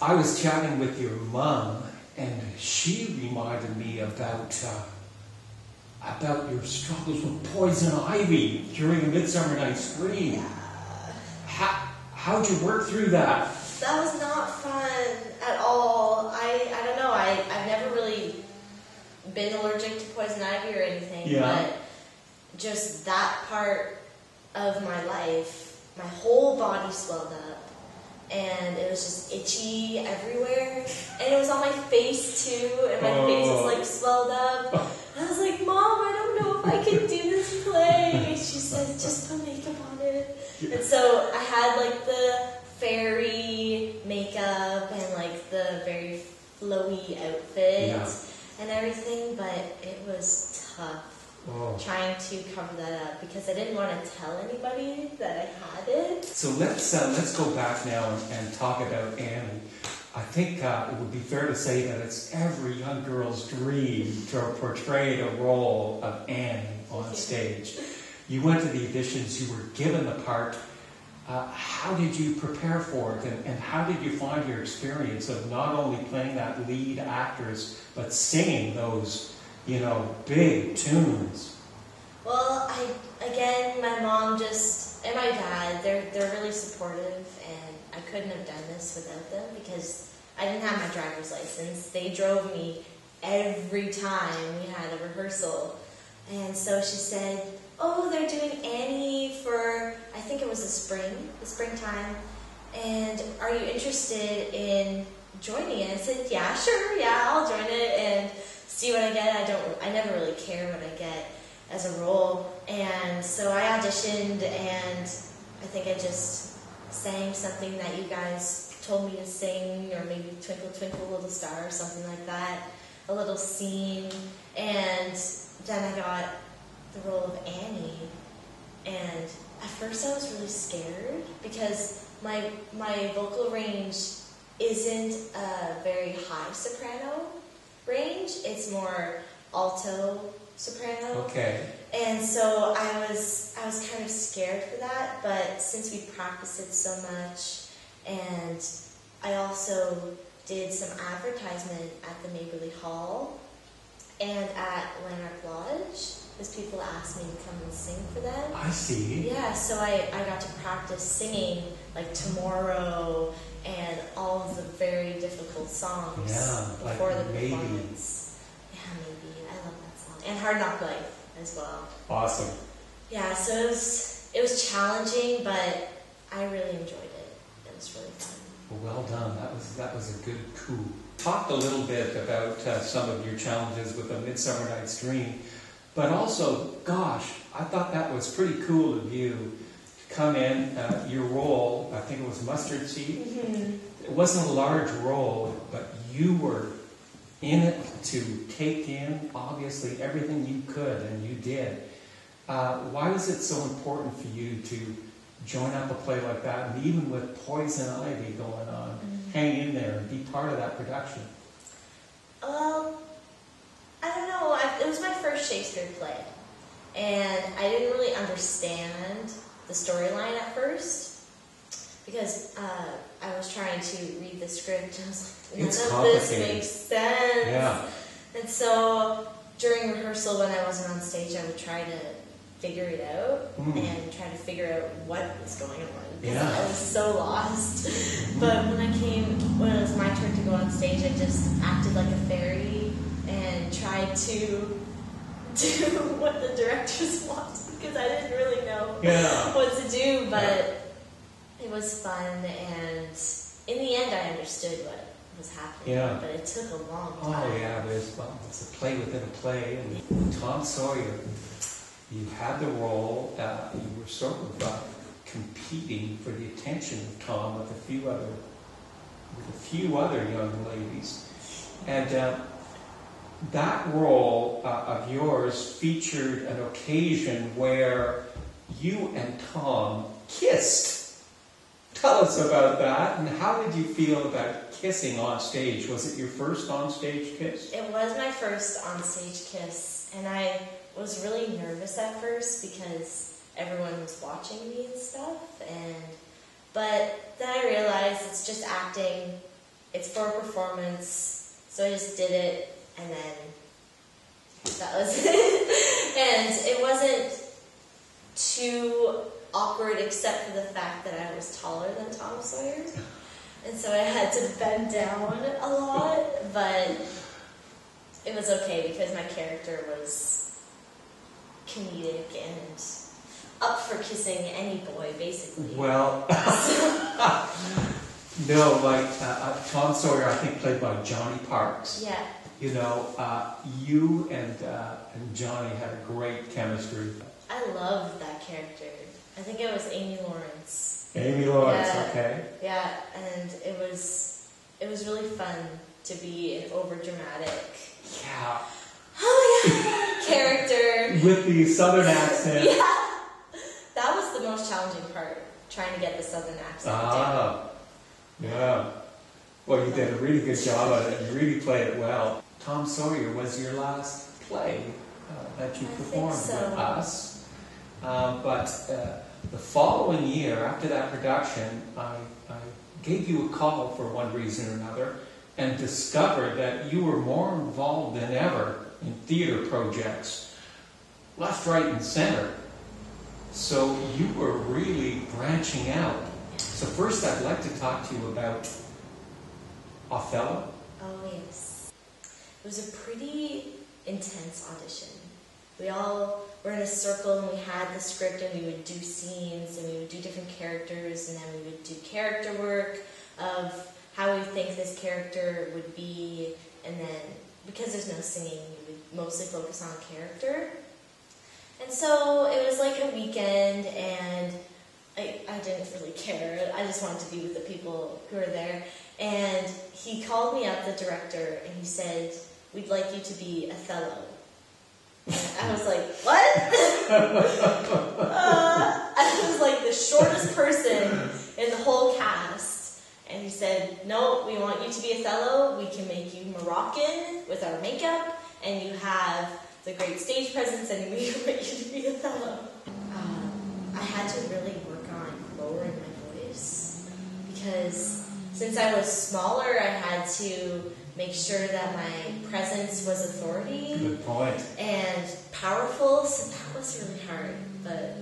I was chatting with your mom, and she reminded me about your struggles with poison ivy during a Midsummer Night's Dream. How'd you work through that? That was not fun at all. I don't know. I've never really been allergic to poison ivy or anything, but just that part of my life, my whole body swelled up. And it was just itchy everywhere. And it was on my face too. And my face was like swelled up. And I was like, Mom, I don't know if I can do this play. And she said, just put makeup on it. And so I had like the fairy makeup and like the very flowy outfit and everything. But it was tough. Trying to cover that up because I didn't want to tell anybody that I had it. So let's go back now and talk about Annie. I think it would be fair to say that it's every young girl's dream to portray the role of Annie on stage. You went to the auditions, you were given the part. How did you prepare for it, and how did you find your experience of not only playing that lead actress but singing those big tunes? Well, my mom and my dad, they're really supportive, and I couldn't have done this without them because I didn't have my driver's license. They drove me every time we had a rehearsal. And so she said, oh, they're doing Annie for, I think it was the springtime, and are you interested in joining it? I said, yeah, sure, I'll join it and see what I get. I never really care what I get as a role. And so I auditioned, and I think I just sang something that you guys told me to sing, or maybe Twinkle Twinkle Little Star or something like that, a little scene. And then I got the role of Annie. And at first I was really scared because my vocal range isn't a very high soprano range. It's more alto soprano. Okay. And so I was kind of scared for that, but since we practiced it so much, and I also did some advertisement at the Neighborly Hall and at Lanark Lodge, because people asked me to come and sing for them. I see. Yeah, so I got to practice singing like Tomorrow and all of the very difficult songs before the performance. Yeah, maybe. I love that song. And Hard Knock Life as well. Awesome. Yeah, so it was challenging, but I really enjoyed it. It was really fun. Well done. That was a good coup. Talked a little bit about some of your challenges with A Midsummer Night's Dream, but also, gosh, I thought that was pretty cool of you to come in. Your role, I think it was Mustard Seed. Mm-hmm. It wasn't a large role, but you were in it to take in, obviously, everything you could, and you did. Why was it so important for you to join up a play like that, and even with Poison Ivy going on, hang in there and be part of that production? I don't know. It was my first Shakespeare play, and I didn't really understand the storyline at first because I was trying to read the script and I was like, none of this makes sense. Yeah. And so during rehearsal, when I wasn't on stage, I would try to figure it out and try to figure out what was going on because I was so lost. But when it was my turn to go on stage, I just acted like a fairy and tried to do what the directors wanted because I didn't really know what to do, but it was fun, and in the end I understood what was happening, but it took a long time. Oh yeah, it's a play within a play. And Tom Sawyer, you had the role, you were sort of competing for the attention of Tom with a few other young ladies, and that role of yours featured an occasion where you and Tom kissed. Tell us about that, and how did you feel about kissing on stage? Was it your first on-stage kiss? It was my first on-stage kiss, and I was really nervous at first because everyone was watching me and stuff, but then I realized it's just acting, it's for a performance, so I just did it, and then that was it. And it wasn't too awkward except for the fact that I was taller than Tom Sawyer. And so I had to bend down a lot, but it was okay because my character was comedic and up for kissing any boy, basically. Well, no, like Tom Sawyer, I think played by Johnny Parks. Yeah. You know, you and Johnny had a great chemistry. I loved that character. I think it was Amy Lawrence. Amy Lawrence, Yeah. okay. Yeah, and it was really fun to be an overdramatic Yeah. character. With the southern accent. Yeah. That was the most challenging part, trying to get the southern accent down. Yeah. Well, you did a really good job of it. You really played it well. Tom Sawyer was your last play that you performed so. with us. But the following year, after that production, I gave you a call for one reason or another and discovered that you were more involved than ever in theater projects, left, right, and center. So you were really branching out. So first I'd like to talk to you about Othello. Oh, yes. It was a pretty intense audition. We all were in a circle and we had the script and we would do scenes and we would do different characters and then we would do character work of how we think this character would be, and then because there's no singing, we would mostly focus on character. And so it was like a weekend and I didn't really care. I just wanted to be with the people who were there. And he called me up, the director, and he said, "We'd like you to be Othello." And I was like, "What?" I was like the shortest person in the whole cast. And he said, "No, we want you to be Othello. We can make you Moroccan with our makeup, and you have the great stage presence, and we want you to be Othello." I had to really work on lowering my voice because since I was smaller, I had to make sure that my presence was authority. Good point. And powerful, so that was really hard, but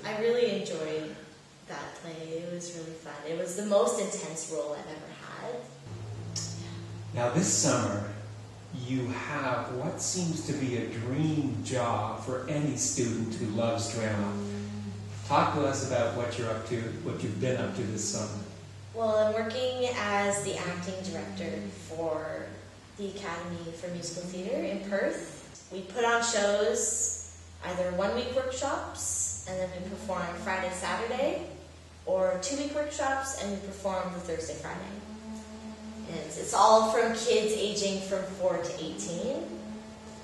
I really enjoyed that play. It was really fun. It was the most intense role I've ever had. Now this summer, you have what seems to be a dream job for any student who loves drama. Talk to us about what you're up to, what you've been up to this summer. Well, I'm working as the acting director for the Academy for Musical Theatre in Perth. We put on shows, either 1-week workshops, and then we perform Friday, Saturday, or 2-week workshops, and we perform the Thursday, Friday. And it's all from kids aging from 4 to 18,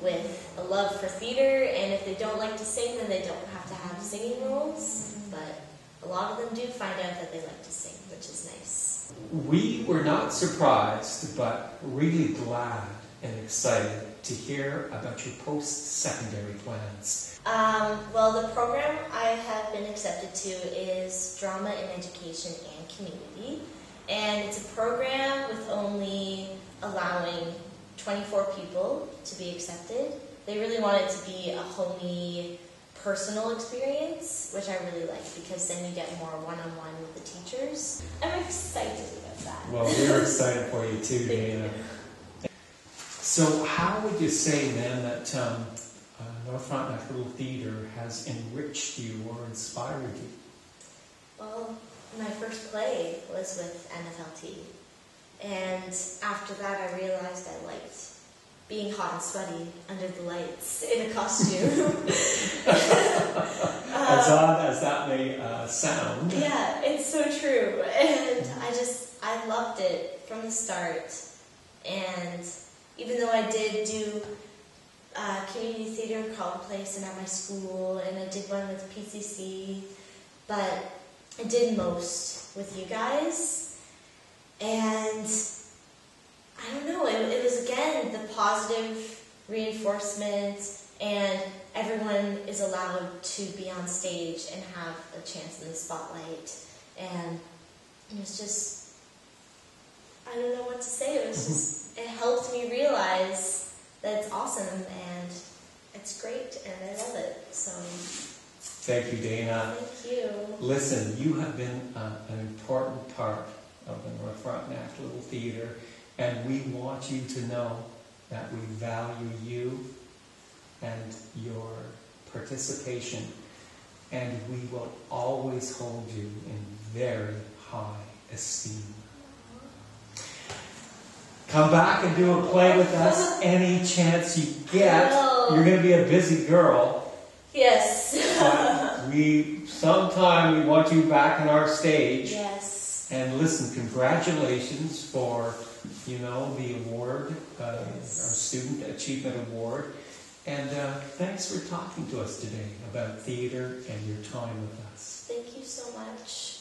with a love for theatre, and if they don't like to sing, then they don't have to have singing roles, but a lot of them do find out that they like to sing, which is nice. We were not surprised, but really glad and excited to hear about your post-secondary plans. Well, the program I have been accepted to is Drama in Education and Community, and it's a program with only allowing 24 people to be accepted. They really want it to be a homey, personal experience, which I really like because then you get more one-on-one with the teachers. I'm excited about that. Well, we're excited for you too, Dayna. So how would you say then that North Frontenac Little Theatre has enriched you or inspired you? Well, my first play was with NFLT. And after that, I realized I liked being hot and sweaty under the lights in a costume. As odd as that may sound. Yeah, it's so true. And I loved it from the start. And even though I did do community theater in Carlton Place and at my school, and I did one with PCC, but I did most with you guys. And I don't know, it was again the positive reinforcement, and everyone is allowed to be on stage and have a chance in the spotlight. And it was just, I don't what to say. It was just, it helped me realize that it's awesome and it's great and I love it. So thank you, Dayna. thank you. Listen, you have been an important part of the North Frontenac Little Theatre, and we want you to know that we value you and your participation, and we will always hold you in very high esteem. Come back and do a play with us any chance you get. You're going to be a busy girl. Yes. But sometime we want you back on our stage. Yes. And listen, congratulations for, the award, our Student Achievement Award. And thanks for talking to us today about theater and your time with us. Thank you so much.